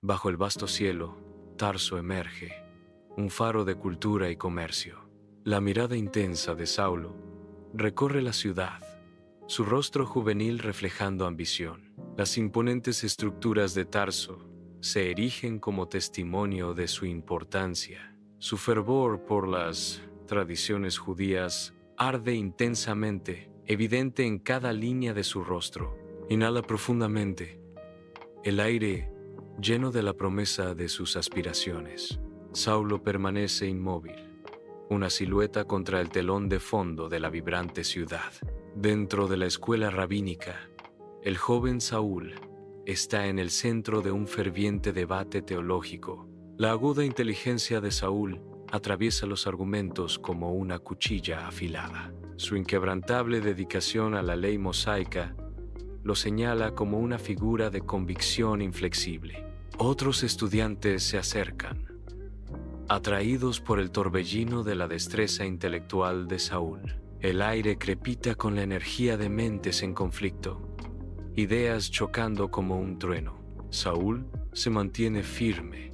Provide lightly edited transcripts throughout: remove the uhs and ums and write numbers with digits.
Bajo el vasto cielo, Tarso emerge, un faro de cultura y comercio. La mirada intensa de Saulo recorre la ciudad, su rostro juvenil reflejando ambición. Las imponentes estructuras de Tarso se erigen como testimonio de su importancia. Su fervor por las tradiciones judías arde intensamente, evidente en cada línea de su rostro. Inhala profundamente, el aire lleno de la promesa de sus aspiraciones. Saulo permanece inmóvil, una silueta contra el telón de fondo de la vibrante ciudad. Dentro de la escuela rabínica, el joven Saúl está en el centro de un ferviente debate teológico. La aguda inteligencia de Saúl atraviesa los argumentos como una cuchilla afilada. Su inquebrantable dedicación a la ley mosaica lo señala como una figura de convicción inflexible. Otros estudiantes se acercan, atraídos por el torbellino de la destreza intelectual de Saúl. El aire crepita con la energía de mentes en conflicto, ideas chocando como un trueno. Saúl se mantiene firme,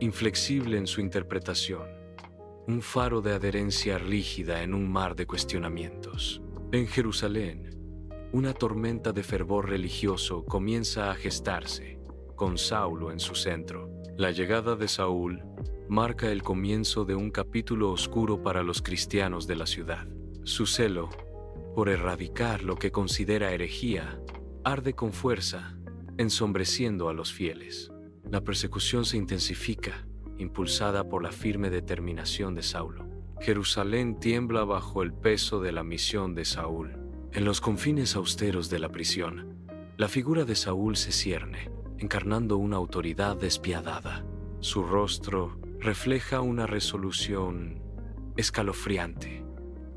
inflexible en su interpretación, un faro de adherencia rígida en un mar de cuestionamientos. En Jerusalén, una tormenta de fervor religioso comienza a gestarse, con Saulo en su centro. La llegada de Saúl marca el comienzo de un capítulo oscuro para los cristianos de la ciudad. Su celo por erradicar lo que considera herejía arde con fuerza, ensombreciendo a los fieles. La persecución se intensifica, impulsada por la firme determinación de Saulo. Jerusalén tiembla bajo el peso de la misión de Saúl. En los confines austeros de la prisión, la figura de Saúl se cierne, encarnando una autoridad despiadada. Su rostro refleja una resolución escalofriante,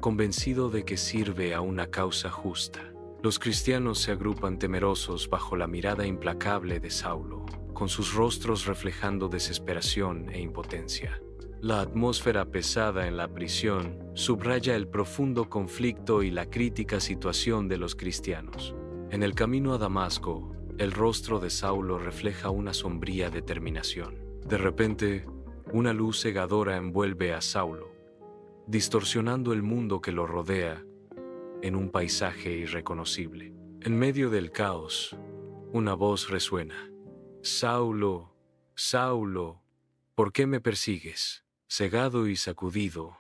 convencido de que sirve a una causa justa. Los cristianos se agrupan temerosos bajo la mirada implacable de Saulo, con sus rostros reflejando desesperación e impotencia. La atmósfera pesada en la prisión subraya el profundo conflicto y la crítica situación de los cristianos. En el camino a Damasco, el rostro de Saulo refleja una sombría determinación. De repente, una luz cegadora envuelve a Saulo, distorsionando el mundo que lo rodea en un paisaje irreconocible. En medio del caos, una voz resuena. Saulo, Saulo, ¿por qué me persigues? Cegado y sacudido,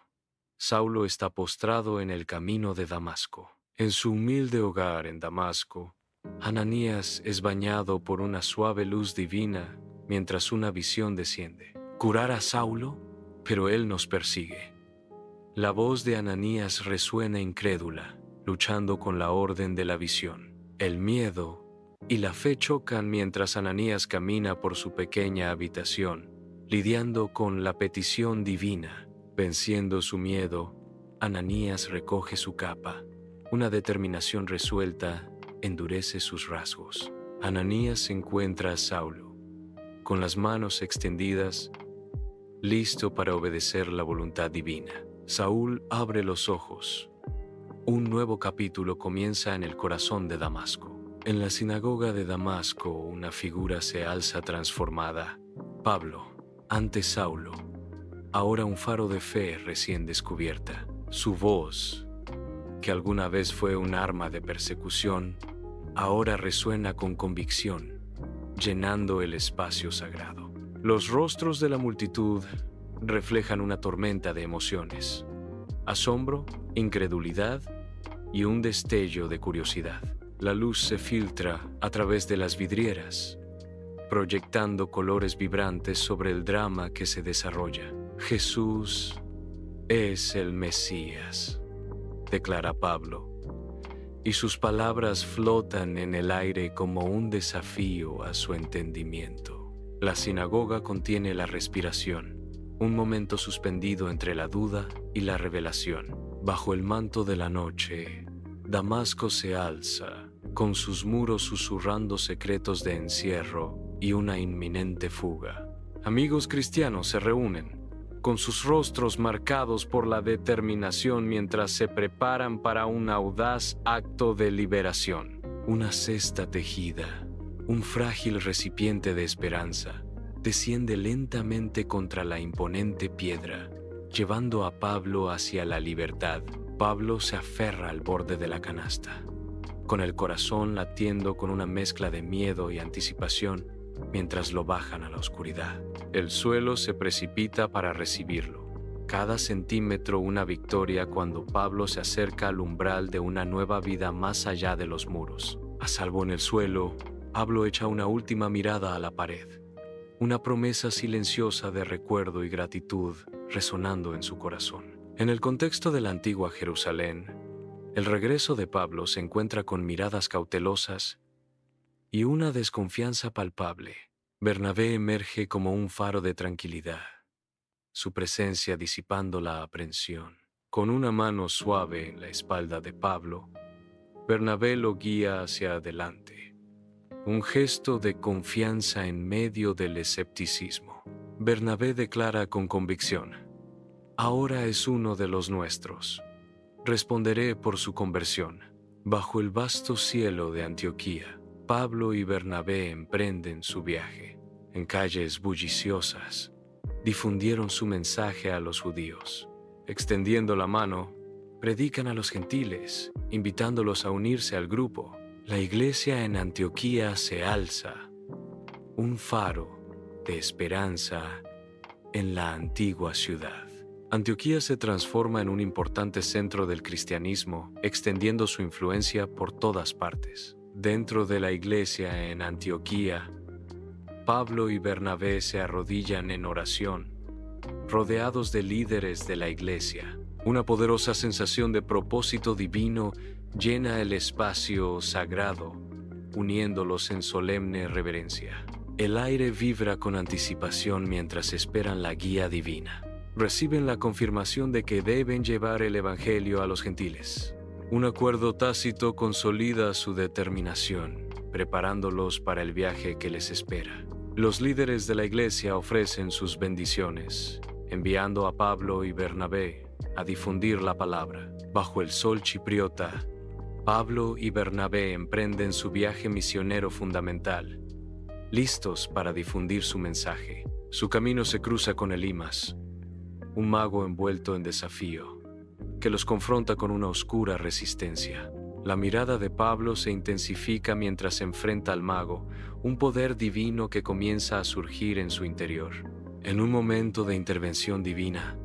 Saulo está postrado en el camino de Damasco. En su humilde hogar en Damasco, Ananías es bañado por una suave luz divina mientras una visión desciende. ¿Curar a Saulo? Pero él nos persigue. La voz de Ananías resuena incrédula, luchando con la orden de la visión. El miedo y la fe chocan mientras Ananías camina por su pequeña habitación, lidiando con la petición divina. Venciendo su miedo, Ananías recoge su capa. Una determinación resuelta endurece sus rasgos. Ananías encuentra a Saulo, con las manos extendidas, listo para obedecer la voluntad divina. Saúl abre los ojos. Un nuevo capítulo comienza en el corazón de Damasco. En la sinagoga de Damasco, una figura se alza transformada. Pablo, antes Saulo, ahora un faro de fe recién descubierta. Su voz, que alguna vez fue un arma de persecución, ahora resuena con convicción, llenando el espacio sagrado. Los rostros de la multitud reflejan una tormenta de emociones: asombro, incredulidad y un destello de curiosidad. La luz se filtra a través de las vidrieras, proyectando colores vibrantes sobre el drama que se desarrolla. Jesús es el Mesías, declara Pablo, y sus palabras flotan en el aire como un desafío a su entendimiento. La sinagoga contiene la respiración, un momento suspendido entre la duda y la revelación. Bajo el manto de la noche, Damasco se alza, con sus muros susurrando secretos de encierro y una inminente fuga. Amigos cristianos se reúnen, con sus rostros marcados por la determinación mientras se preparan para un audaz acto de liberación. Una cesta tejida, un frágil recipiente de esperanza, desciende lentamente contra la imponente piedra, llevando a Pablo hacia la libertad. Pablo se aferra al borde de la canasta, con el corazón latiendo con una mezcla de miedo y anticipación mientras lo bajan a la oscuridad. El suelo se precipita para recibirlo. Cada centímetro una victoria cuando Pablo se acerca al umbral de una nueva vida más allá de los muros. A salvo en el suelo, Pablo echa una última mirada a la pared, una promesa silenciosa de recuerdo y gratitud resonando en su corazón. En el contexto de la antigua Jerusalén, el regreso de Pablo se encuentra con miradas cautelosas y una desconfianza palpable. Bernabé emerge como un faro de tranquilidad, su presencia disipando la aprensión. Con una mano suave en la espalda de Pablo, Bernabé lo guía hacia adelante, un gesto de confianza en medio del escepticismo. Bernabé declara con convicción: ahora es uno de los nuestros. Responderé por su conversión. Bajo el vasto cielo de Antioquía, Pablo y Bernabé emprenden su viaje. En calles bulliciosas, difundieron su mensaje a los judíos. Extendiendo la mano, predican a los gentiles, invitándolos a unirse al grupo. La iglesia en Antioquía se alza, un faro de esperanza en la antigua ciudad. Antioquía se transforma en un importante centro del cristianismo, extendiendo su influencia por todas partes. Dentro de la iglesia en Antioquía, Pablo y Bernabé se arrodillan en oración, rodeados de líderes de la iglesia. Una poderosa sensación de propósito divino llena el espacio sagrado, uniéndolos en solemne reverencia. El aire vibra con anticipación mientras esperan la guía divina. Reciben la confirmación de que deben llevar el evangelio a los gentiles. Un acuerdo tácito consolida su determinación, preparándolos para el viaje que les espera. Los líderes de la iglesia ofrecen sus bendiciones, enviando a Pablo y Bernabé a difundir la palabra. Bajo el sol chipriota, Pablo y Bernabé emprenden su viaje misionero fundamental, listos para difundir su mensaje. Su camino se cruza con Elimas, un mago envuelto en desafío, que los confronta con una oscura resistencia. La mirada de Pablo se intensifica mientras se enfrenta al mago, un poder divino que comienza a surgir en su interior. En un momento de intervención divina,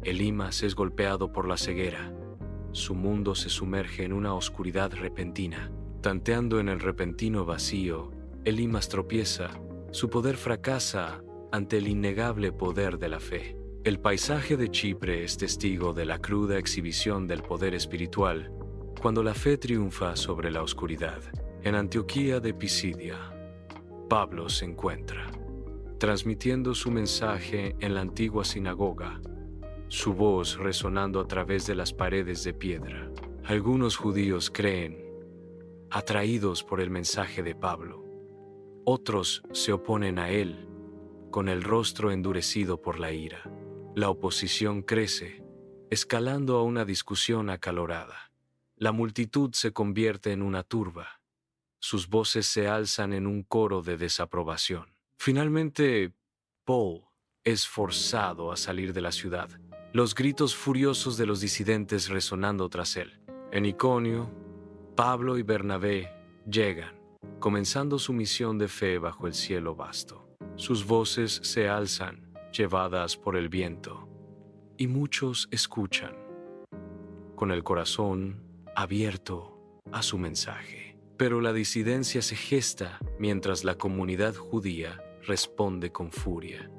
Elimas es golpeado por la ceguera. Su mundo se sumerge en una oscuridad repentina. Tanteando en el repentino vacío, Elimas tropieza. Su poder fracasa ante el innegable poder de la fe. El paisaje de Chipre es testigo de la cruda exhibición del poder espiritual cuando la fe triunfa sobre la oscuridad. En Antioquía de Pisidia, Pablo se encuentra, transmitiendo su mensaje en la antigua sinagoga, su voz resonando a través de las paredes de piedra. Algunos judíos creen, atraídos por el mensaje de Pablo. Otros se oponen a él, con el rostro endurecido por la ira. La oposición crece, escalando a una discusión acalorada. La multitud se convierte en una turba. Sus voces se alzan en un coro de desaprobación. Finalmente, Paul es forzado a salir de la ciudad, los gritos furiosos de los disidentes resonando tras él. En Iconio, Pablo y Bernabé llegan, comenzando su misión de fe bajo el cielo vasto. Sus voces se alzan, llevadas por el viento, y muchos escuchan, con el corazón abierto a su mensaje. Pero la disidencia se gesta mientras la comunidad judía responde con furia,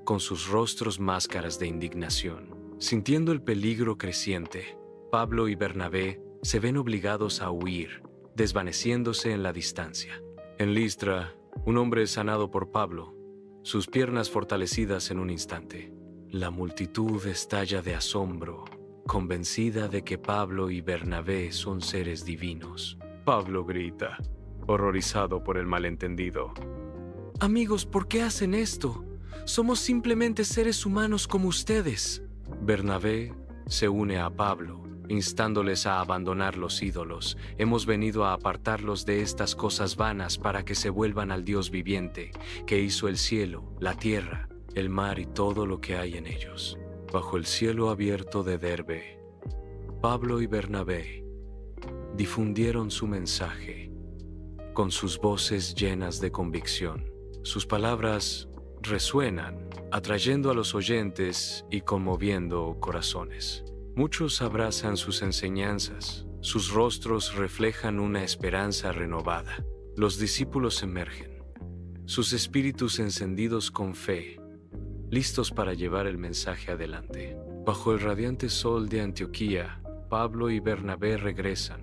con sus rostros máscaras de indignación. Sintiendo el peligro creciente, Pablo y Bernabé se ven obligados a huir, desvaneciéndose en la distancia. En Listra, un hombre es sanado por Pablo, sus piernas fortalecidas en un instante. La multitud estalla de asombro, convencida de que Pablo y Bernabé son seres divinos. Pablo grita, horrorizado por el malentendido: «Amigos, ¿por qué hacen esto? Somos simplemente seres humanos como ustedes». Bernabé se une a Pablo instándoles a abandonar los ídolos. Hemos venido a apartarlos de estas cosas vanas para que se vuelvan al Dios viviente, que hizo el cielo, la tierra, el mar y todo lo que hay en ellos. Bajo el cielo abierto de Derbe, Pablo y Bernabé difundieron su mensaje con sus voces llenas de convicción. Sus palabras resuenan, atrayendo a los oyentes y conmoviendo corazones. Muchos abrazan sus enseñanzas, sus rostros reflejan una esperanza renovada. Los discípulos emergen, sus espíritus encendidos con fe, listos para llevar el mensaje adelante. Bajo el radiante sol de Antioquía, Pablo y Bernabé regresan,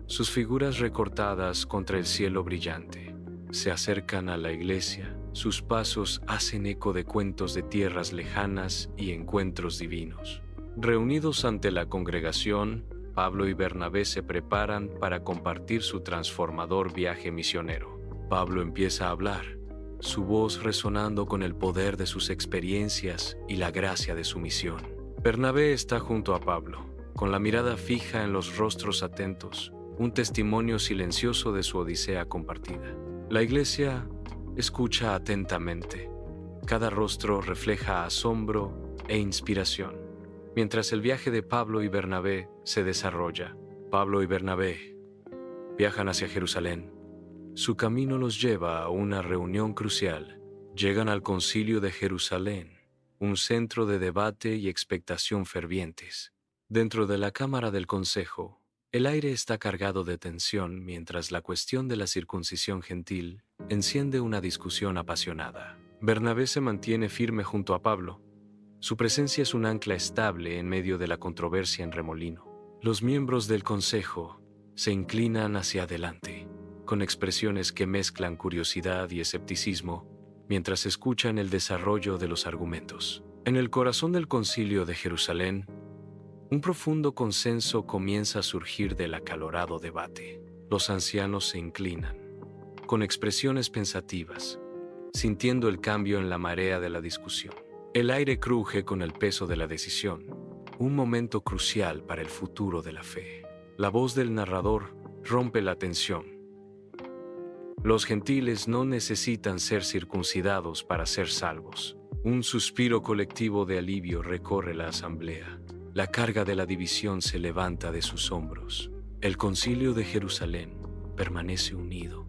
sus figuras recortadas contra el cielo brillante. Se acercan a la iglesia, sus pasos hacen eco de cuentos de tierras lejanas y encuentros divinos. Reunidos ante la congregación, Pablo y Bernabé se preparan para compartir su transformador viaje misionero. Pablo empieza a hablar, su voz resonando con el poder de sus experiencias y la gracia de su misión. Bernabé está junto a Pablo, con la mirada fija en los rostros atentos, un testimonio silencioso de su odisea compartida. La iglesia escucha atentamente. Cada rostro refleja asombro e inspiración. Mientras el viaje de Pablo y Bernabé se desarrolla, Pablo y Bernabé viajan hacia Jerusalén. Su camino los lleva a una reunión crucial. Llegan al Concilio de Jerusalén, un centro de debate y expectación fervientes. Dentro de la Cámara del Consejo, el aire está cargado de tensión mientras la cuestión de la circuncisión gentil enciende una discusión apasionada. Bernabé se mantiene firme junto a Pablo. Su presencia es un ancla estable en medio de la controversia en remolino. Los miembros del consejo se inclinan hacia adelante, con expresiones que mezclan curiosidad y escepticismo, mientras escuchan el desarrollo de los argumentos. En el corazón del Concilio de Jerusalén, un profundo consenso comienza a surgir del acalorado debate. Los ancianos se inclinan, con expresiones pensativas, sintiendo el cambio en la marea de la discusión. El aire cruje con el peso de la decisión, un momento crucial para el futuro de la fe. La voz del narrador rompe la tensión. Los gentiles no necesitan ser circuncidados para ser salvos. Un suspiro colectivo de alivio recorre la asamblea. La carga de la división se levanta de sus hombros. El Concilio de Jerusalén permanece unido,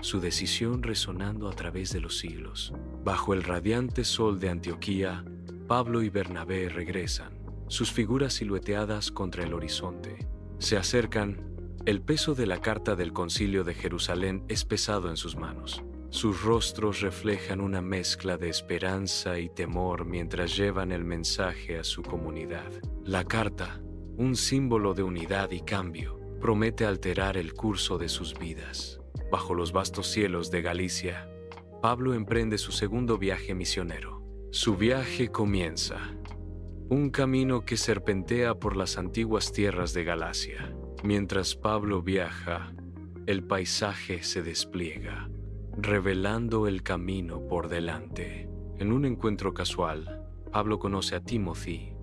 su decisión resonando a través de los siglos. Bajo el radiante sol de Antioquía, Pablo y Bernabé regresan, sus figuras silueteadas contra el horizonte. Se acercan. El peso de la carta del Concilio de Jerusalén es pesado en sus manos. Sus rostros reflejan una mezcla de esperanza y temor mientras llevan el mensaje a su comunidad. La carta, un símbolo de unidad y cambio, promete alterar el curso de sus vidas. Bajo los vastos cielos de Galicia, Pablo emprende su segundo viaje misionero. Su viaje comienza, un camino que serpentea por las antiguas tierras de Galacia. Mientras Pablo viaja, el paisaje se despliega, revelando el camino por delante. En un encuentro casual, Pablo conoce a Timothy,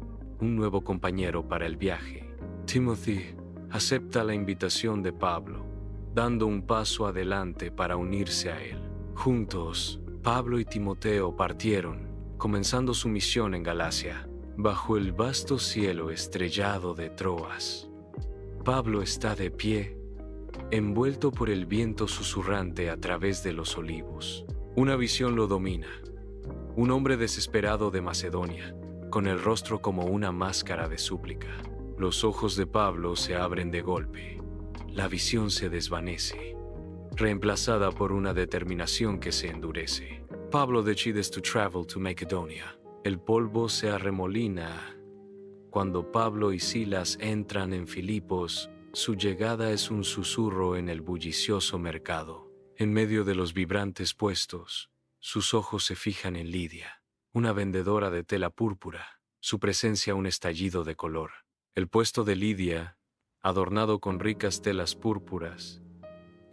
un nuevo compañero para el viaje. Timothy acepta la invitación de Pablo, dando un paso adelante para unirse a él. Juntos, Pablo y Timoteo partieron, comenzando su misión en Galacia, bajo el vasto cielo estrellado de Troas. Pablo está de pie, envuelto por el viento susurrante a través de los olivos. Una visión lo domina. Un hombre desesperado de Macedonia, con el rostro como una máscara de súplica. Los ojos de Pablo se abren de golpe. La visión se desvanece, reemplazada por una determinación que se endurece. Pablo decides to travel to Macedonia. El polvo se arremolina. Cuando Pablo y Silas entran en Filipos, su llegada es un susurro en el bullicioso mercado. En medio de los vibrantes puestos, sus ojos se fijan en Lidia, una vendedora de tela púrpura, su presencia un estallido de color. El puesto de Lidia, adornado con ricas telas púrpuras,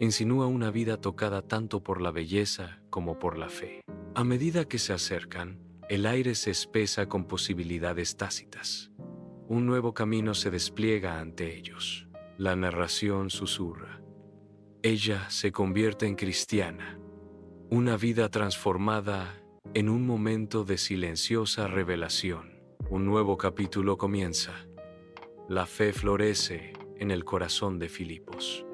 insinúa una vida tocada tanto por la belleza como por la fe. A medida que se acercan, el aire se espesa con posibilidades tácitas. Un nuevo camino se despliega ante ellos. La narración susurra. Ella se convierte en cristiana. Una vida transformada en un momento de silenciosa revelación. Un nuevo capítulo comienza. La fe florece en el corazón de Filipos,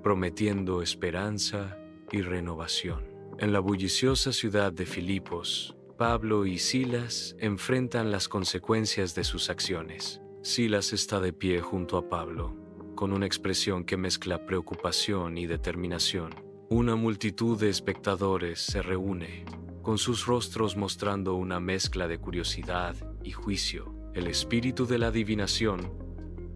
prometiendo esperanza y renovación. En la bulliciosa ciudad de Filipos, Pablo y Silas enfrentan las consecuencias de sus acciones. Silas está de pie junto a Pablo, con una expresión que mezcla preocupación y determinación. Una multitud de espectadores se reúne, con sus rostros mostrando una mezcla de curiosidad y juicio. El espíritu de la adivinación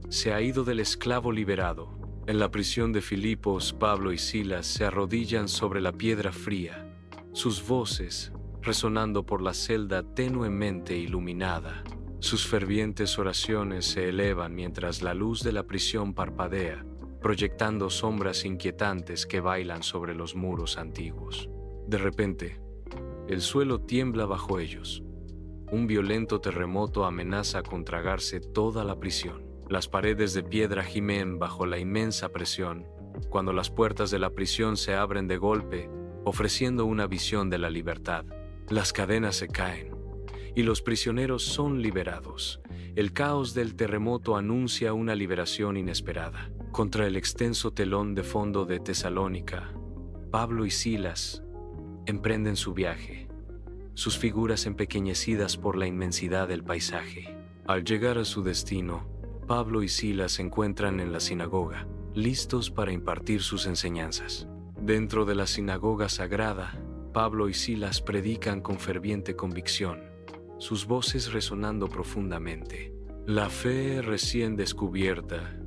se ha ido del esclavo liberado. En la prisión de Filipos, Pablo y Silas se arrodillan sobre la piedra fría, sus voces resonando por la celda tenuemente iluminada. Sus fervientes oraciones se elevan mientras la luz de la prisión parpadea, proyectando sombras inquietantes que bailan sobre los muros antiguos. De repente, el suelo tiembla bajo ellos. Un violento terremoto amenaza con tragarse toda la prisión. Las paredes de piedra gimen bajo la inmensa presión, cuando las puertas de la prisión se abren de golpe, ofreciendo una visión de la libertad. Las cadenas se caen, y los prisioneros son liberados. El caos del terremoto anuncia una liberación inesperada. Contra el extenso telón de fondo de Tesalónica, Pablo y Silas emprenden su viaje, sus figuras empequeñecidas por la inmensidad del paisaje. Al llegar a su destino, Pablo y Silas se encuentran en la sinagoga, listos para impartir sus enseñanzas. Dentro de la sinagoga sagrada, Pablo y Silas predican con ferviente convicción, sus voces resonando profundamente. La fe recién descubierta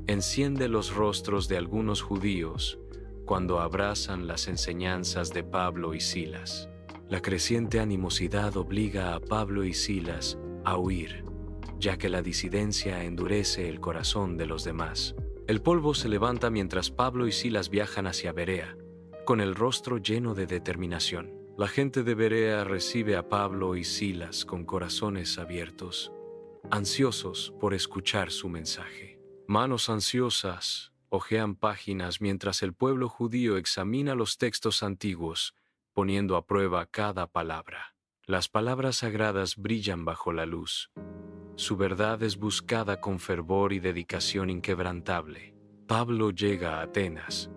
enciende los rostros de algunos judíos cuando abrazan las enseñanzas de Pablo y Silas. La creciente animosidad obliga a Pablo y Silas a huir, ya que la disidencia endurece el corazón de los demás. El polvo se levanta mientras Pablo y Silas viajan hacia Berea, con el rostro lleno de determinación. La gente de Berea recibe a Pablo y Silas con corazones abiertos, ansiosos por escuchar su mensaje. Manos ansiosas hojean páginas mientras el pueblo judío examina los textos antiguos, poniendo a prueba cada palabra. Las palabras sagradas brillan bajo la luz. Su verdad es buscada con fervor y dedicación inquebrantable. Pablo llega a Atenas.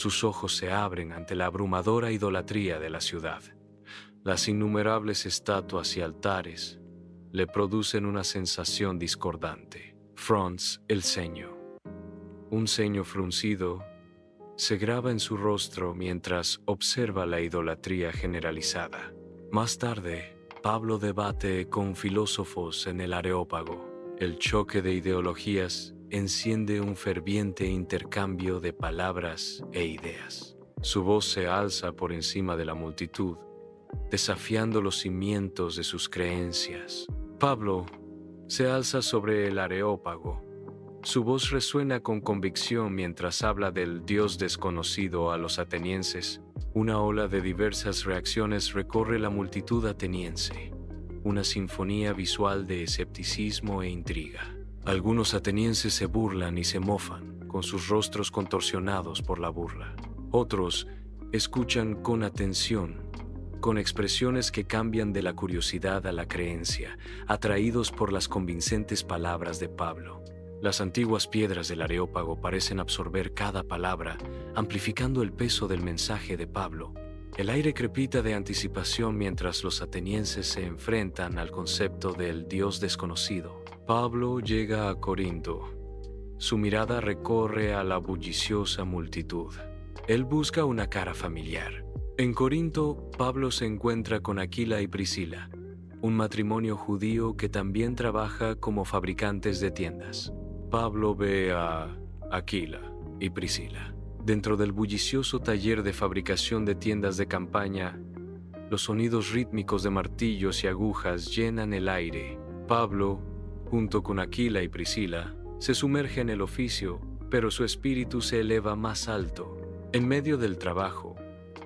Sus ojos se abren ante la abrumadora idolatría de la ciudad. Las innumerables estatuas y altares le producen una sensación discordante. Frunce el ceño. Un ceño fruncido se graba en su rostro mientras observa la idolatría generalizada. Más tarde, Pablo debate con filósofos en el Areópago. El choque de ideologías enciende un ferviente intercambio de palabras e ideas. Su voz se alza por encima de la multitud, desafiando los cimientos de sus creencias. Pablo se alza sobre el Areópago. Su voz resuena con convicción mientras habla del Dios desconocido a los atenienses. Una ola de diversas reacciones recorre la multitud ateniense, una sinfonía visual de escepticismo e intriga. Algunos atenienses se burlan y se mofan, con sus rostros contorsionados por la burla. Otros escuchan con atención, con expresiones que cambian de la curiosidad a la creencia, atraídos por las convincentes palabras de Pablo. Las antiguas piedras del Areópago parecen absorber cada palabra, amplificando el peso del mensaje de Pablo. El aire crepita de anticipación mientras los atenienses se enfrentan al concepto del Dios desconocido. Pablo llega a Corinto. Su mirada recorre a la bulliciosa multitud. Él busca una cara familiar. En Corinto, Pablo se encuentra con Aquila y Priscila, un matrimonio judío que también trabaja como fabricantes de tiendas. Pablo ve a Aquila y Priscila. Dentro del bullicioso taller de fabricación de tiendas de campaña, los sonidos rítmicos de martillos y agujas llenan el aire. Pablo, junto con Aquila y Priscila, se sumerge en el oficio, pero su espíritu se eleva más alto. En medio del trabajo,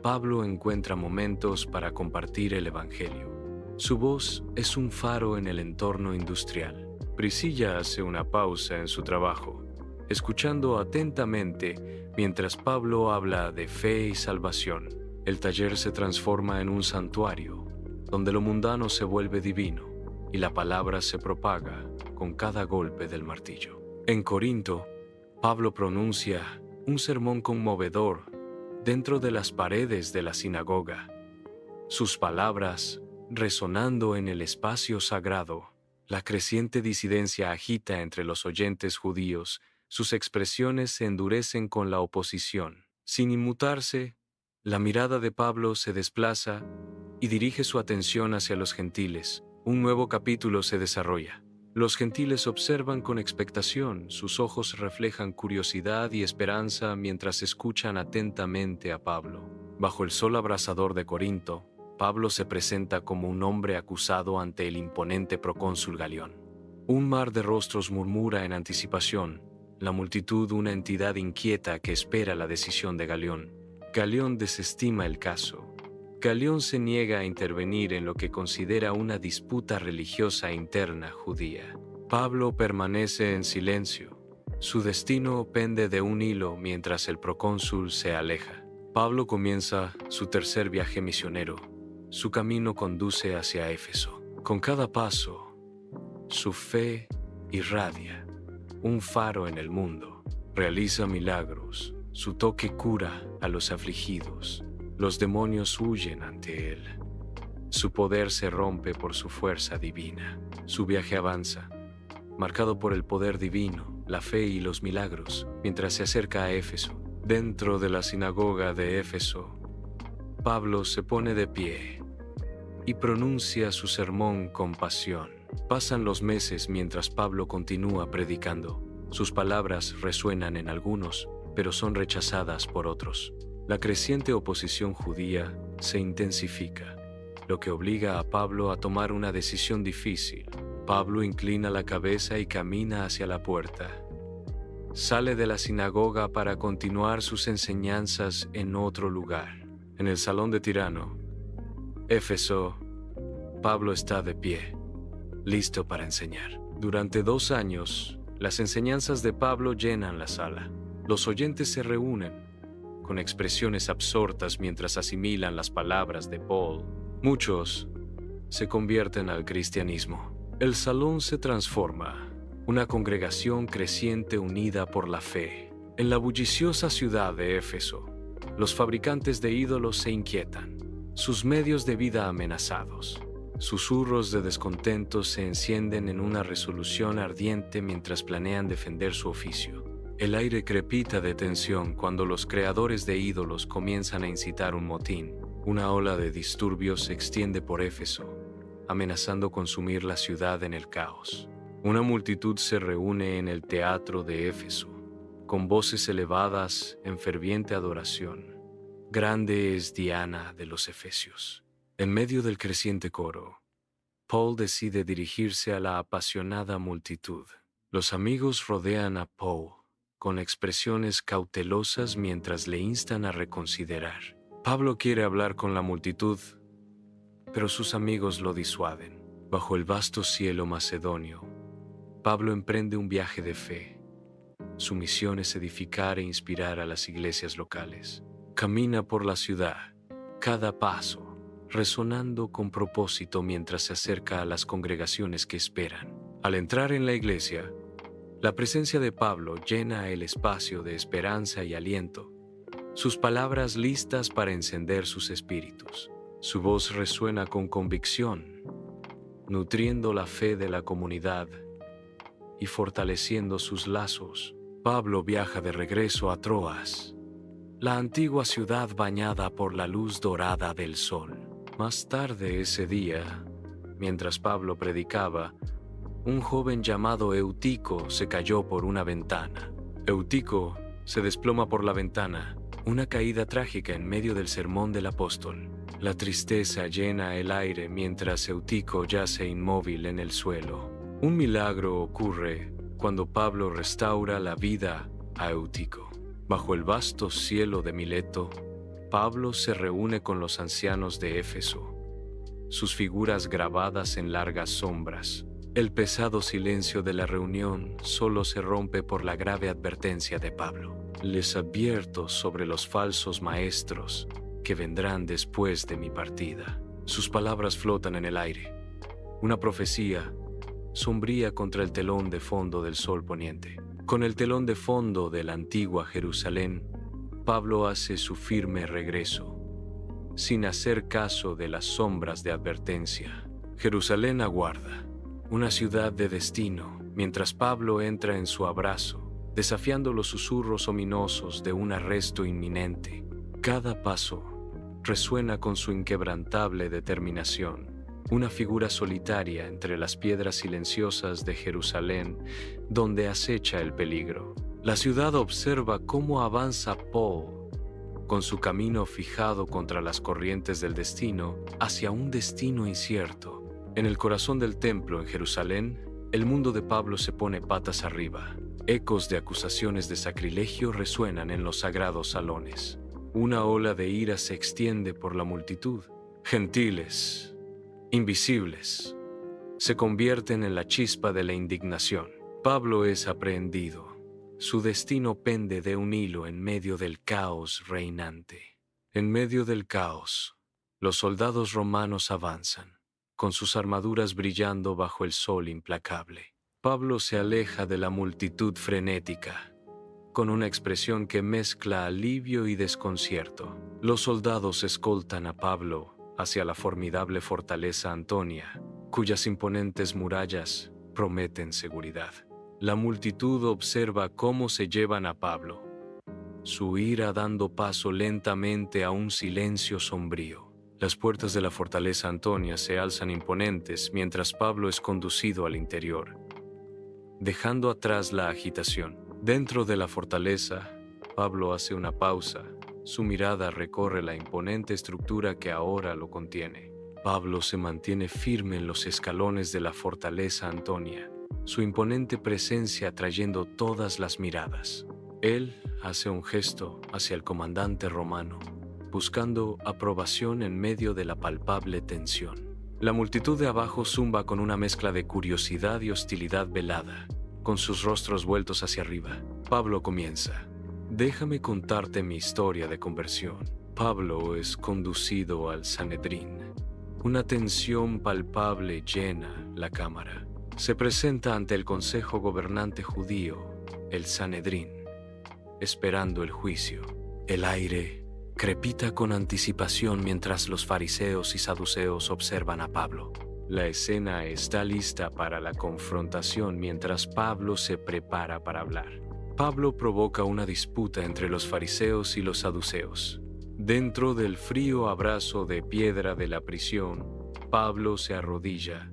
Pablo encuentra momentos para compartir el Evangelio. Su voz es un faro en el entorno industrial. Priscilla hace una pausa en su trabajo, escuchando atentamente mientras Pablo habla de fe y salvación. El taller se transforma en un santuario, donde lo mundano se vuelve divino y la palabra se propaga con cada golpe del martillo. En Corinto, Pablo pronuncia un sermón conmovedor dentro de las paredes de la sinagoga. Sus palabras, resonando en el espacio sagrado, la creciente disidencia agita entre los oyentes judíos, sus expresiones se endurecen con la oposición. Sin inmutarse, la mirada de Pablo se desplaza y dirige su atención hacia los gentiles. Un nuevo capítulo se desarrolla. Los gentiles observan con expectación, sus ojos reflejan curiosidad y esperanza mientras escuchan atentamente a Pablo. Bajo el sol abrasador de Corinto, Pablo se presenta como un hombre acusado ante el imponente procónsul Galión. Un mar de rostros murmura en anticipación, la multitud una entidad inquieta que espera la decisión de Galión. Galión desestima el caso. Galión se niega a intervenir en lo que considera una disputa religiosa interna judía. Pablo permanece en silencio. Su destino pende de un hilo mientras el procónsul se aleja. Pablo comienza su tercer viaje misionero. Su camino conduce hacia Éfeso. Con cada paso, su fe irradia, un faro en el mundo. Realiza milagros. Su toque cura a los afligidos. Los demonios huyen ante él. Su poder se rompe por su fuerza divina. Su viaje avanza, marcado por el poder divino, la fe y los milagros, mientras se acerca a Éfeso. Dentro de la sinagoga de Éfeso, Pablo se pone de pie y pronuncia su sermón con pasión. Pasan los meses mientras Pablo continúa predicando. Sus palabras resuenan en algunos, pero son rechazadas por otros. La creciente oposición judía se intensifica, lo que obliga a Pablo a tomar una decisión difícil. Pablo inclina la cabeza y camina hacia la puerta. Sale de la sinagoga para continuar sus enseñanzas en otro lugar. En el salón de Tirano, Éfeso, Pablo está de pie, listo para enseñar. Durante 2 años, las enseñanzas de Pablo llenan la sala. Los oyentes se reúnen con expresiones absortas mientras asimilan las palabras de Paul. Muchos se convierten al cristianismo. El salón se transforma, una congregación creciente unida por la fe. En la bulliciosa ciudad de Éfeso, los fabricantes de ídolos se inquietan, sus medios de vida amenazados. Susurros de descontento se encienden en una resolución ardiente mientras planean defender su oficio. El aire crepita de tensión cuando los creadores de ídolos comienzan a incitar un motín. Una ola de disturbios se extiende por Éfeso, amenazando consumir la ciudad en el caos. Una multitud se reúne en el teatro de Éfeso, con voces elevadas en ferviente adoración. Grande es Diana de los Efesios. En medio del creciente coro, Paul decide dirigirse a la apasionada multitud. Los amigos rodean a Paul con expresiones cautelosas mientras le instan a reconsiderar. Pablo quiere hablar con la multitud, pero sus amigos lo disuaden. Bajo el vasto cielo macedonio, Pablo emprende un viaje de fe. Su misión es edificar e inspirar a las iglesias locales. Camina por la ciudad, cada paso resonando con propósito mientras se acerca a las congregaciones que esperan. Al entrar en la iglesia, la presencia de Pablo llena el espacio de esperanza y aliento, sus palabras listas para encender sus espíritus. Su voz resuena con convicción, nutriendo la fe de la comunidad y fortaleciendo sus lazos. Pablo viaja de regreso a Troas, la antigua ciudad bañada por la luz dorada del sol. Más tarde ese día, mientras Pablo predicaba, un joven llamado Eutico se cayó por una ventana. Eutico se desploma por la ventana, una caída trágica en medio del sermón del apóstol. La tristeza llena el aire mientras Eutico yace inmóvil en el suelo. Un milagro ocurre cuando Pablo restaura la vida a Eutico. Bajo el vasto cielo de Mileto, Pablo se reúne con los ancianos de Éfeso, sus figuras grabadas en largas sombras, El pesado silencio de la reunión solo se rompe por la grave advertencia de Pablo. Les advierto sobre los falsos maestros que vendrán después de mi partida. Sus palabras flotan en el aire. Una profecía sombría contra el telón de fondo del sol poniente. Con el telón de fondo de la antigua Jerusalén, Pablo hace su firme regreso, sin hacer caso de las sombras de advertencia. Jerusalén aguarda, una ciudad de destino, mientras Pablo entra en su abrazo, desafiando los susurros ominosos de un arresto inminente. Cada paso resuena con su inquebrantable determinación, una figura solitaria entre las piedras silenciosas de Jerusalén, donde acecha el peligro. La ciudad observa cómo avanza Paul, con su camino fijado contra las corrientes del destino, hacia un destino incierto. En el corazón del templo en Jerusalén, el mundo de Pablo se pone patas arriba. Ecos de acusaciones de sacrilegio resuenan en los sagrados salones. Una ola de ira se extiende por la multitud. Gentiles, invisibles, se convierten en la chispa de la indignación. Pablo es aprehendido. Su destino pende de un hilo en medio del caos reinante. En medio del caos, los soldados romanos avanzan, con sus armaduras brillando bajo el sol implacable. Pablo se aleja de la multitud frenética, con una expresión que mezcla alivio y desconcierto. Los soldados escoltan a Pablo hacia la formidable fortaleza Antonia, cuyas imponentes murallas prometen seguridad. La multitud observa cómo se llevan a Pablo, su ira dando paso lentamente a un silencio sombrío. Las puertas de la fortaleza Antonia se alzan imponentes mientras Pablo es conducido al interior, dejando atrás la agitación. Dentro de la fortaleza, Pablo hace una pausa. Su mirada recorre la imponente estructura que ahora lo contiene. Pablo se mantiene firme en los escalones de la fortaleza Antonia, su imponente presencia atrayendo todas las miradas. Él hace un gesto hacia el comandante romano, buscando aprobación en medio de la palpable tensión. La multitud de abajo zumba con una mezcla de curiosidad y hostilidad velada, con sus rostros vueltos hacia arriba. Pablo comienza. Déjame contarte mi historia de conversión. Pablo es conducido al Sanedrín. Una tensión palpable llena la cámara. Se presenta ante el consejo gobernante judío, el Sanedrín, esperando el juicio. El aire crepita con anticipación mientras los fariseos y saduceos observan a Pablo. La escena está lista para la confrontación mientras Pablo se prepara para hablar. Pablo provoca una disputa entre los fariseos y los saduceos. Dentro del frío abrazo de piedra de la prisión, Pablo se arrodilla.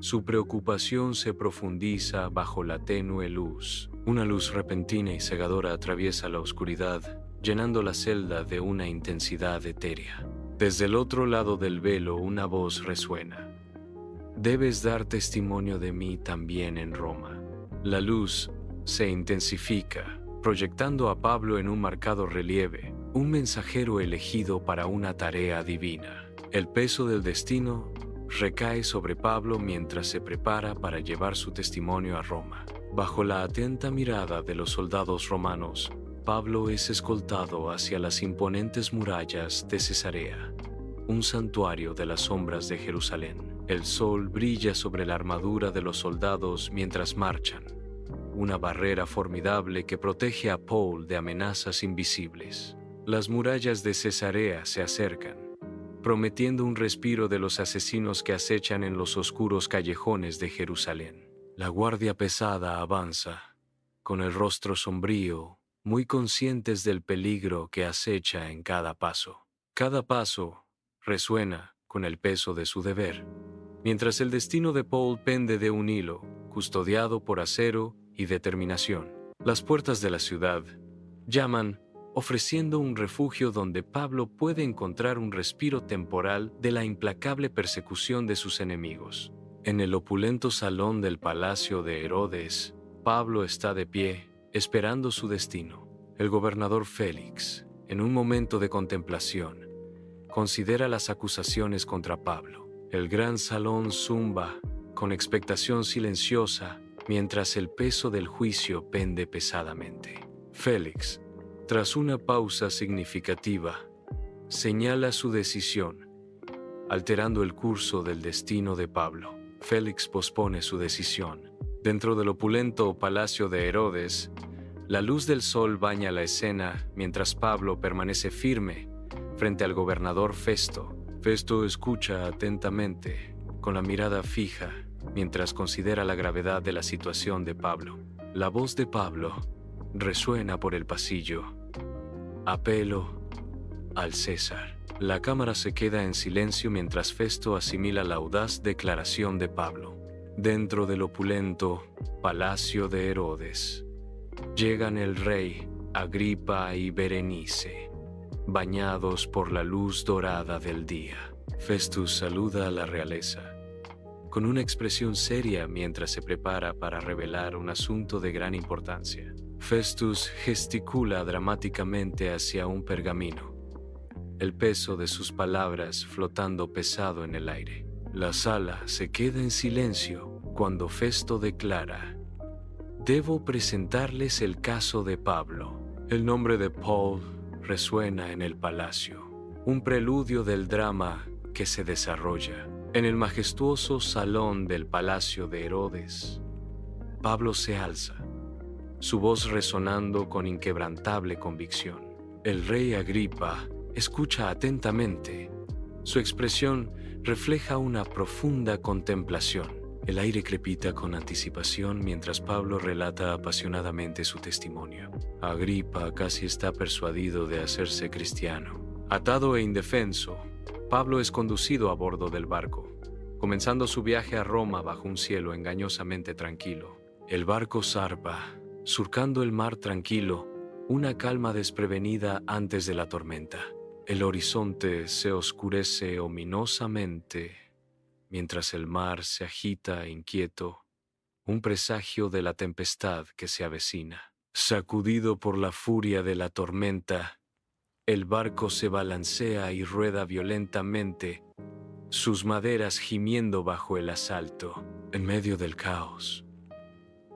Su preocupación se profundiza bajo la tenue luz. Una luz repentina y cegadora atraviesa la oscuridad, llenando la celda de una intensidad etérea. Desde el otro lado del velo, una voz resuena. Debes dar testimonio de mí también en Roma. La luz se intensifica, proyectando a Pablo en un marcado relieve, un mensajero elegido para una tarea divina. El peso del destino recae sobre Pablo mientras se prepara para llevar su testimonio a Roma. Bajo la atenta mirada de los soldados romanos, Pablo es escoltado hacia las imponentes murallas de Cesarea, un santuario de las sombras de Jerusalén. El sol brilla sobre la armadura de los soldados mientras marchan, una barrera formidable que protege a Paul de amenazas invisibles. Las murallas de Cesarea se acercan, prometiendo un respiro de los asesinos que acechan en los oscuros callejones de Jerusalén. La guardia pesada avanza, con el rostro sombrío, muy conscientes del peligro que acecha en cada paso. Cada paso resuena con el peso de su deber, mientras el destino de Paul pende de un hilo, custodiado por acero y determinación. Las puertas de la ciudad llaman, ofreciendo un refugio donde Pablo puede encontrar un respiro temporal de la implacable persecución de sus enemigos. En el opulento salón del palacio de Herodes, Pablo está de pie, esperando su destino. El gobernador Félix, en un momento de contemplación, considera las acusaciones contra Pablo. El gran salón zumba con expectación silenciosa, mientras el peso del juicio pende pesadamente. Félix, tras una pausa significativa, señala su decisión, alterando el curso del destino de Pablo. Félix pospone su decisión. Dentro del opulento palacio de Herodes, la luz del sol baña la escena mientras Pablo permanece firme frente al gobernador Festo. Festo escucha atentamente, con la mirada fija, mientras considera la gravedad de la situación de Pablo. La voz de Pablo resuena por el pasillo. Apelo al César. La cámara se queda en silencio mientras Festo asimila la audaz declaración de Pablo. Dentro del opulento palacio de Herodes, llegan el rey Agripa y Berenice, bañados por la luz dorada del día. Festus saluda a la realeza, con una expresión seria mientras se prepara para revelar un asunto de gran importancia. Festus gesticula dramáticamente hacia un pergamino, el peso de sus palabras flotando pesado en el aire. La sala se queda en silencio cuando Festo declara: «Debo presentarles el caso de Pablo». El nombre de Paul resuena en el palacio, un preludio del drama que se desarrolla. En el majestuoso salón del palacio de Herodes, Pablo se alza, su voz resonando con inquebrantable convicción. El rey Agripa escucha atentamente. Su expresión refleja una profunda contemplación. El aire crepita con anticipación mientras Pablo relata apasionadamente su testimonio. Agripa casi está persuadido de hacerse cristiano. Atado e indefenso, Pablo es conducido a bordo del barco, comenzando su viaje a Roma bajo un cielo engañosamente tranquilo. El barco zarpa, surcando el mar tranquilo, una calma desprevenida antes de la tormenta. El horizonte se oscurece ominosamente mientras el mar se agita inquieto, un presagio de la tempestad que se avecina. Sacudido por la furia de la tormenta, el barco se balancea y rueda violentamente, sus maderas gimiendo bajo el asalto. En medio del caos,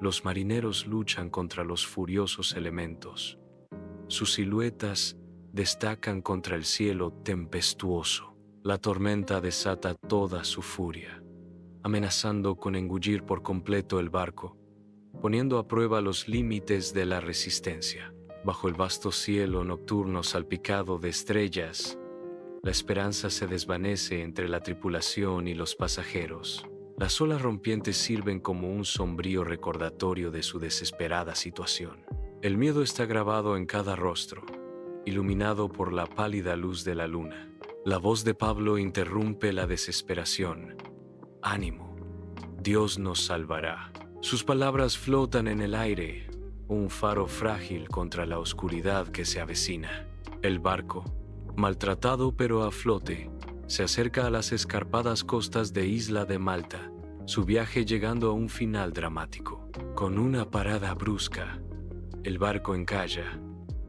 los marineros luchan contra los furiosos elementos. Sus siluetas destacan contra el cielo tempestuoso. La tormenta desata toda su furia, amenazando con engullir por completo el barco, poniendo a prueba los límites de la resistencia. Bajo el vasto cielo nocturno salpicado de estrellas, la esperanza se desvanece entre la tripulación y los pasajeros. Las olas rompientes sirven como un sombrío recordatorio de su desesperada situación. El miedo está grabado en cada rostro, iluminado por la pálida luz de la luna. La voz de Pablo interrumpe la desesperación. «Ánimo, Dios nos salvará». Sus palabras flotan en el aire, un faro frágil contra la oscuridad que se avecina. El barco, maltratado pero a flote, se acerca a las escarpadas costas de Isla de Malta, su viaje llegando a un final dramático. Con una parada brusca, el barco encalla,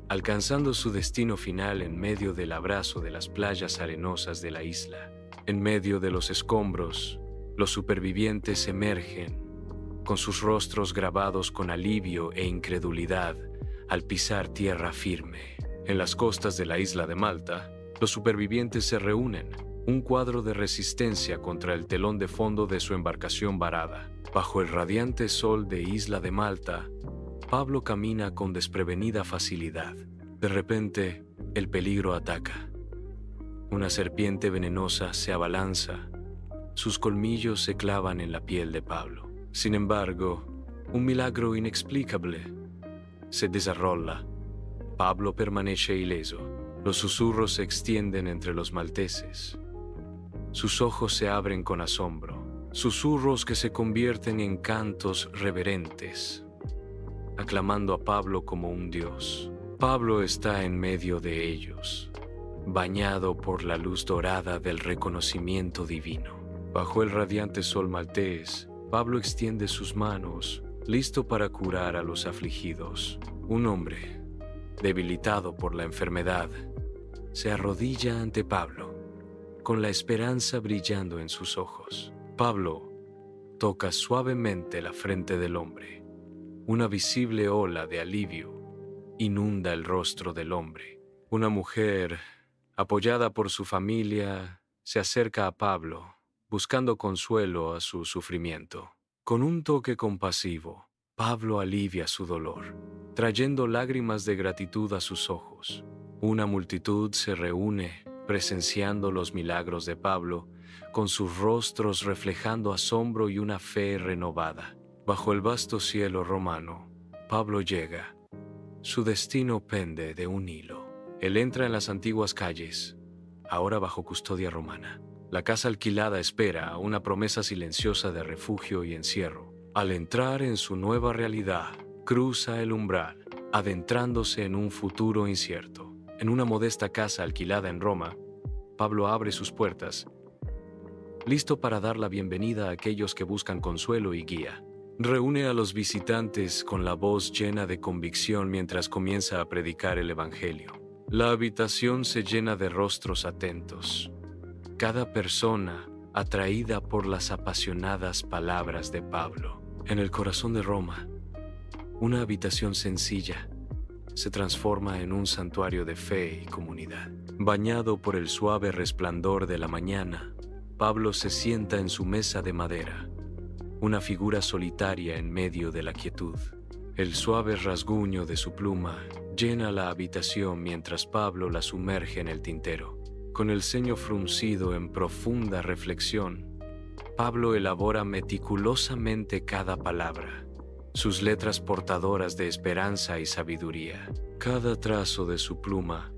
alcanzando su destino final en medio del abrazo de las playas arenosas de la isla. En medio de los escombros, los supervivientes emergen, con sus rostros grabados con alivio e incredulidad al pisar tierra firme. En las costas de la isla de Malta, los supervivientes se reúnen, un cuadro de resistencia contra el telón de fondo de su embarcación varada. Bajo el radiante sol de Isla de Malta, Pablo camina con desprevenida facilidad. De repente, el peligro ataca. Una serpiente venenosa se abalanza. Sus colmillos se clavan en la piel de Pablo. Sin embargo, un milagro inexplicable se desarrolla. Pablo permanece ileso. Los susurros se extienden entre los malteses. Sus ojos se abren con asombro. Susurros que se convierten en cantos reverentes, aclamando a Pablo como un dios. Pablo está en medio de ellos, bañado por la luz dorada del reconocimiento divino. Bajo el radiante sol maltés, Pablo extiende sus manos, listo para curar a los afligidos. Un hombre, debilitado por la enfermedad, se arrodilla ante Pablo, con la esperanza brillando en sus ojos. Pablo toca suavemente la frente del hombre. Una visible ola de alivio inunda el rostro del hombre. Una mujer, apoyada por su familia, se acerca a Pablo, buscando consuelo a su sufrimiento. Con un toque compasivo, Pablo alivia su dolor, trayendo lágrimas de gratitud a sus ojos. Una multitud se reúne, presenciando los milagros de Pablo, con sus rostros reflejando asombro y una fe renovada. Bajo el vasto cielo romano, Pablo llega. Su destino pende de un hilo. Él entra en las antiguas calles, ahora bajo custodia romana. La casa alquilada espera una promesa silenciosa de refugio y encierro. Al entrar en su nueva realidad, cruza el umbral, adentrándose en un futuro incierto. En una modesta casa alquilada en Roma, Pablo abre sus puertas, listo para dar la bienvenida a aquellos que buscan consuelo y guía. Reúne a los visitantes con la voz llena de convicción mientras comienza a predicar el Evangelio. La habitación se llena de rostros atentos, cada persona atraída por las apasionadas palabras de Pablo. En el corazón de Roma, una habitación sencilla se transforma en un santuario de fe y comunidad. Bañado por el suave resplandor de la mañana, Pablo se sienta en su mesa de madera, una figura solitaria en medio de la quietud. El suave rasguño de su pluma llena la habitación mientras Pablo la sumerge en el tintero. Con el ceño fruncido en profunda reflexión, Pablo elabora meticulosamente cada palabra, sus letras portadoras de esperanza y sabiduría. Cada trazo de su pluma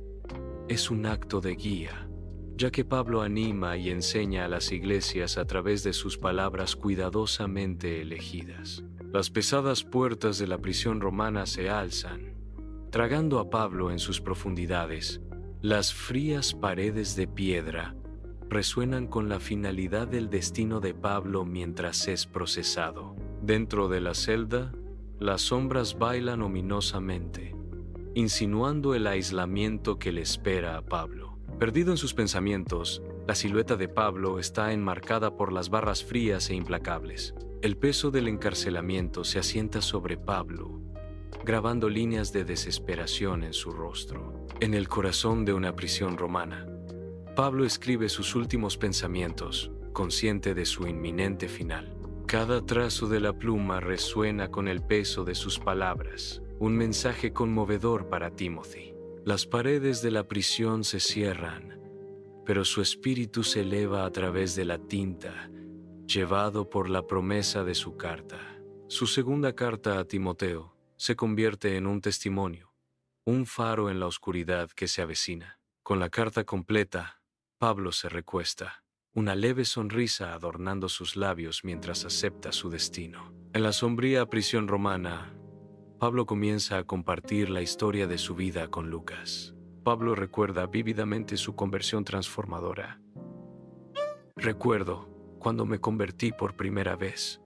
es un acto de guía, ya que Pablo anima y enseña a las iglesias a través de sus palabras cuidadosamente elegidas. Las pesadas puertas de la prisión romana se alzan, tragando a Pablo en sus profundidades. Las frías paredes de piedra resuenan con la finalidad del destino de Pablo mientras es procesado. Dentro de la celda, las sombras bailan ominosamente, insinuando el aislamiento que le espera a Pablo. Perdido en sus pensamientos, la silueta de Pablo está enmarcada por las barras frías e implacables. El peso del encarcelamiento se asienta sobre Pablo, grabando líneas de desesperación en su rostro. En el corazón de una prisión romana, Pablo escribe sus últimos pensamientos, consciente de su inminente final. Cada trazo de la pluma resuena con el peso de sus palabras, un mensaje conmovedor para Timothy. Las paredes de la prisión se cierran, pero su espíritu se eleva a través de la tinta, llevado por la promesa de su carta. Su segunda carta a Timoteo se convierte en un testimonio, un faro en la oscuridad que se avecina. Con la carta completa, Pablo se recuesta, una leve sonrisa adornando sus labios mientras acepta su destino. En la sombría prisión romana, Pablo comienza a compartir la historia de su vida con Lucas. Pablo recuerda vívidamente su conversión transformadora. Recuerdo cuando me convertí por primera vez.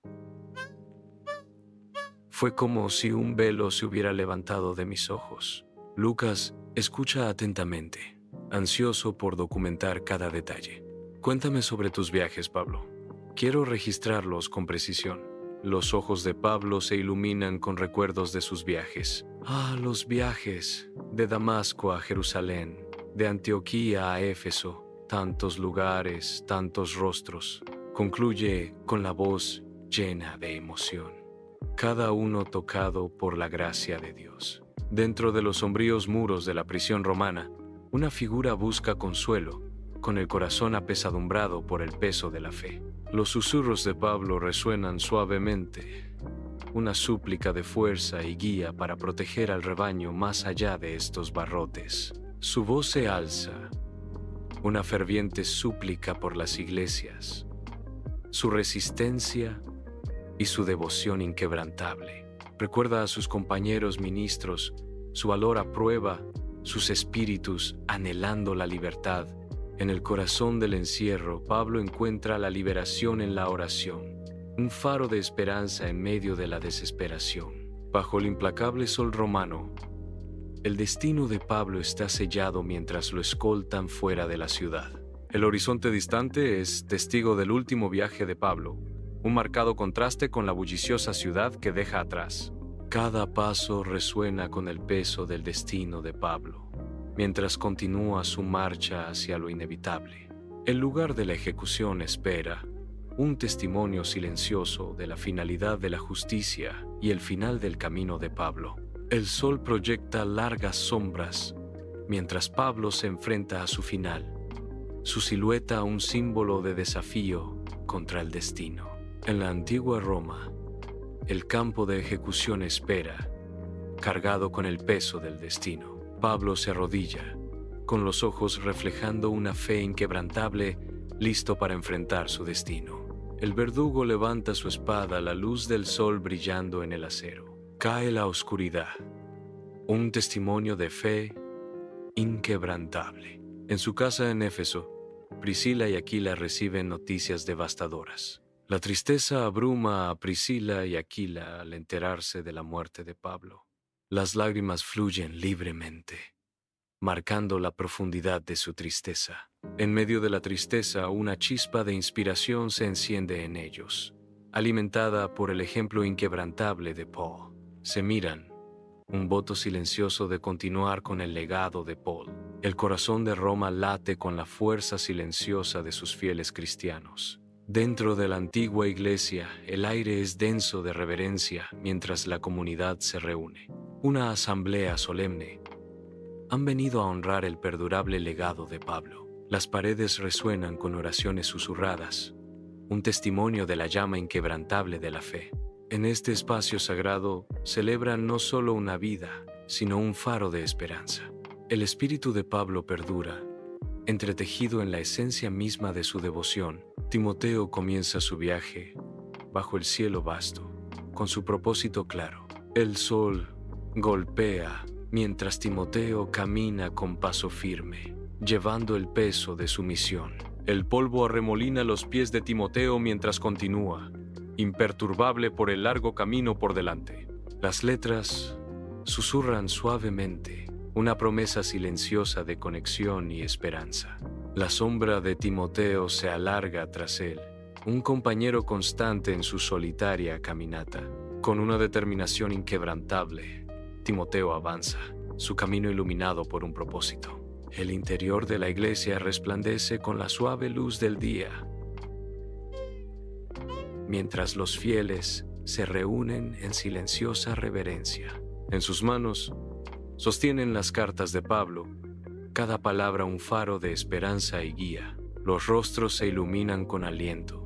Fue como si un velo se hubiera levantado de mis ojos. Lucas escucha atentamente, ansioso por documentar cada detalle. Cuéntame sobre tus viajes, Pablo. Quiero registrarlos con precisión. Los ojos de Pablo se iluminan con recuerdos de sus viajes. Los viajes de Damasco a Jerusalén, de Antioquía a Éfeso, tantos lugares, tantos rostros. Concluye con la voz llena de emoción, cada uno tocado por la gracia de Dios. Dentro de los sombríos muros de la prisión romana, una figura busca consuelo, con el corazón apesadumbrado por el peso de la fe. Los susurros de Pablo resuenan suavemente, una súplica de fuerza y guía para proteger al rebaño más allá de estos barrotes. Su voz se alza, una ferviente súplica por las iglesias, su resistencia y su devoción inquebrantable. Recuerda a sus compañeros ministros, su valor a prueba, sus espíritus anhelando la libertad. En el corazón del encierro, Pablo encuentra la liberación en la oración, un faro de esperanza en medio de la desesperación. Bajo el implacable sol romano, el destino de Pablo está sellado mientras lo escoltan fuera de la ciudad. El horizonte distante es testigo del último viaje de Pablo, un marcado contraste con la bulliciosa ciudad que deja atrás. Cada paso resuena con el peso del destino de Pablo, mientras continúa su marcha hacia lo inevitable. El lugar de la ejecución espera, un testimonio silencioso de la finalidad de la justicia y el final del camino de Pablo. El sol proyecta largas sombras, mientras Pablo se enfrenta a su final, su silueta un símbolo de desafío contra el destino. En la antigua Roma, el campo de ejecución espera, cargado con el peso del destino. Pablo se arrodilla, con los ojos reflejando una fe inquebrantable, listo para enfrentar su destino. El verdugo levanta su espada a la luz del sol brillando en el acero. Cae la oscuridad, un testimonio de fe inquebrantable. En su casa en Éfeso, Priscila y Aquila reciben noticias devastadoras. La tristeza abruma a Priscila y Aquila al enterarse de la muerte de Pablo. Las lágrimas fluyen libremente, marcando la profundidad de su tristeza. En medio de la tristeza, una chispa de inspiración se enciende en ellos, alimentada por el ejemplo inquebrantable de Paul. Se miran, un voto silencioso de continuar con el legado de Paul. El corazón de Roma late con la fuerza silenciosa de sus fieles cristianos. Dentro de la antigua iglesia, el aire es denso de reverencia mientras la comunidad se reúne. Una asamblea solemne. Han venido a honrar el perdurable legado de Pablo. Las paredes resuenan con oraciones susurradas, un testimonio de la llama inquebrantable de la fe. En este espacio sagrado celebran no solo una vida, sino un faro de esperanza. El espíritu de Pablo perdura, entretejido en la esencia misma de su devoción. Timoteo comienza su viaje bajo el cielo vasto, con su propósito claro. El sol golpea mientras Timoteo camina con paso firme, llevando el peso de su misión. El polvo arremolina los pies de Timoteo mientras continúa, imperturbable por el largo camino por delante. Las letras susurran suavemente, una promesa silenciosa de conexión y esperanza. La sombra de Timoteo se alarga tras él, un compañero constante en su solitaria caminata. Con una determinación inquebrantable, Timoteo avanza, su camino iluminado por un propósito. El interior de la iglesia resplandece con la suave luz del día, mientras los fieles se reúnen en silenciosa reverencia. En sus manos sostienen las cartas de Pablo, cada palabra un faro de esperanza y guía. Los rostros se iluminan con aliento,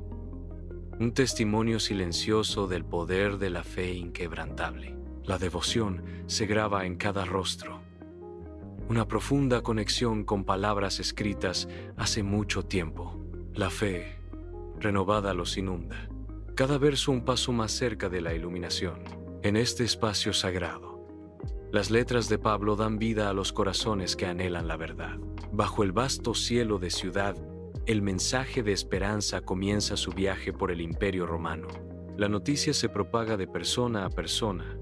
un testimonio silencioso del poder de la fe inquebrantable. La devoción se graba en cada rostro, una profunda conexión con palabras escritas hace mucho tiempo. La fe renovada los inunda, cada verso un paso más cerca de la iluminación. En este espacio sagrado, las letras de Pablo dan vida a los corazones que anhelan la verdad. Bajo el vasto cielo de ciudad, el mensaje de esperanza comienza su viaje por el Imperio Romano. La noticia se propaga de persona a persona,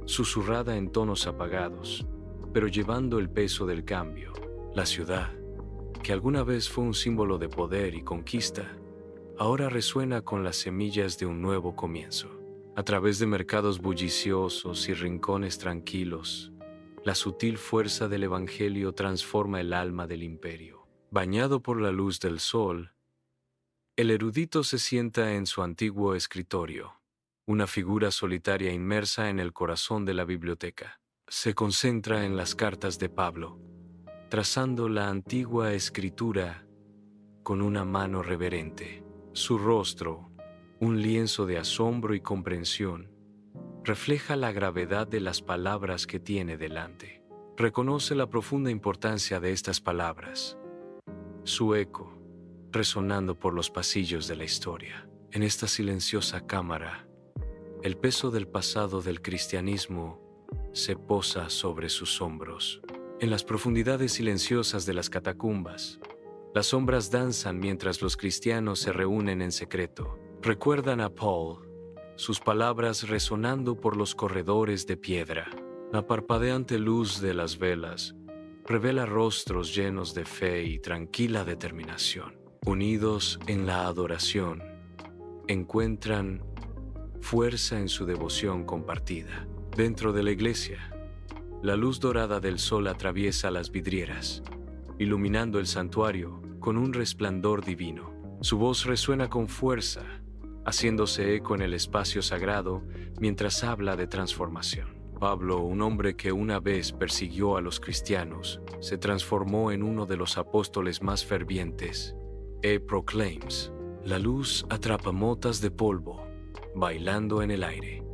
susurrada en tonos apagados, pero llevando el peso del cambio. La ciudad, que alguna vez fue un símbolo de poder y conquista, ahora resuena con las semillas de un nuevo comienzo. A través de mercados bulliciosos y rincones tranquilos, la sutil fuerza del Evangelio transforma el alma del imperio. Bañado por la luz del sol, el erudito se sienta en su antiguo escritorio, una figura solitaria inmersa en el corazón de la biblioteca. Se concentra en las cartas de Pablo, trazando la antigua escritura con una mano reverente. Su rostro, un lienzo de asombro y comprensión, refleja la gravedad de las palabras que tiene delante. Reconoce la profunda importancia de estas palabras, su eco resonando por los pasillos de la historia. En esta silenciosa cámara, el peso del pasado del cristianismo se posa sobre sus hombros. En las profundidades silenciosas de las catacumbas, las sombras danzan mientras los cristianos se reúnen en secreto. Recuerdan a Paul, sus palabras resonando por los corredores de piedra. La parpadeante luz de las velas revela rostros llenos de fe y tranquila determinación. Unidos en la adoración, encuentran fuerza en su devoción compartida. Dentro de la iglesia, la luz dorada del sol atraviesa las vidrieras, iluminando el santuario con un resplandor divino. Su voz resuena con fuerza, haciéndose eco en el espacio sagrado mientras habla de transformación. Pablo, un hombre que una vez persiguió a los cristianos, se transformó en uno de los apóstoles más fervientes. Proclaims: la luz atrapa motas de polvo, bailando en el aire.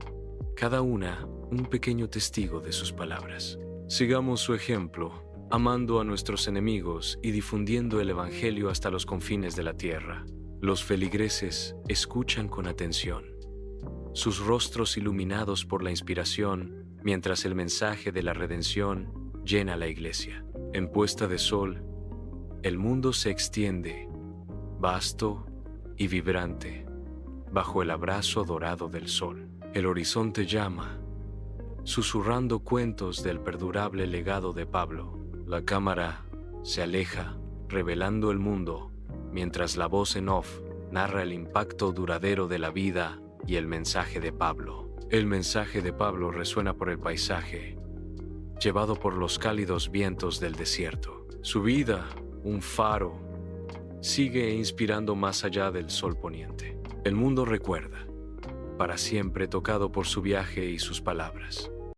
Cada una un pequeño testigo de sus palabras. Sigamos su ejemplo, amando a nuestros enemigos y difundiendo el Evangelio hasta los confines de la tierra. Los feligreses escuchan con atención, sus rostros iluminados por la inspiración, mientras el mensaje de la redención llena la iglesia. En puesta de sol, el mundo se extiende, vasto y vibrante, bajo el abrazo dorado del sol. El horizonte llama, susurrando cuentos del perdurable legado de Pablo. La cámara se aleja, revelando el mundo, mientras la voz en off narra el impacto duradero de la vida y el mensaje de Pablo. El mensaje de Pablo resuena por el paisaje, llevado por los cálidos vientos del desierto. Su vida, un faro, sigue inspirando más allá del sol poniente. El mundo recuerda, para siempre tocado por su viaje y sus palabras.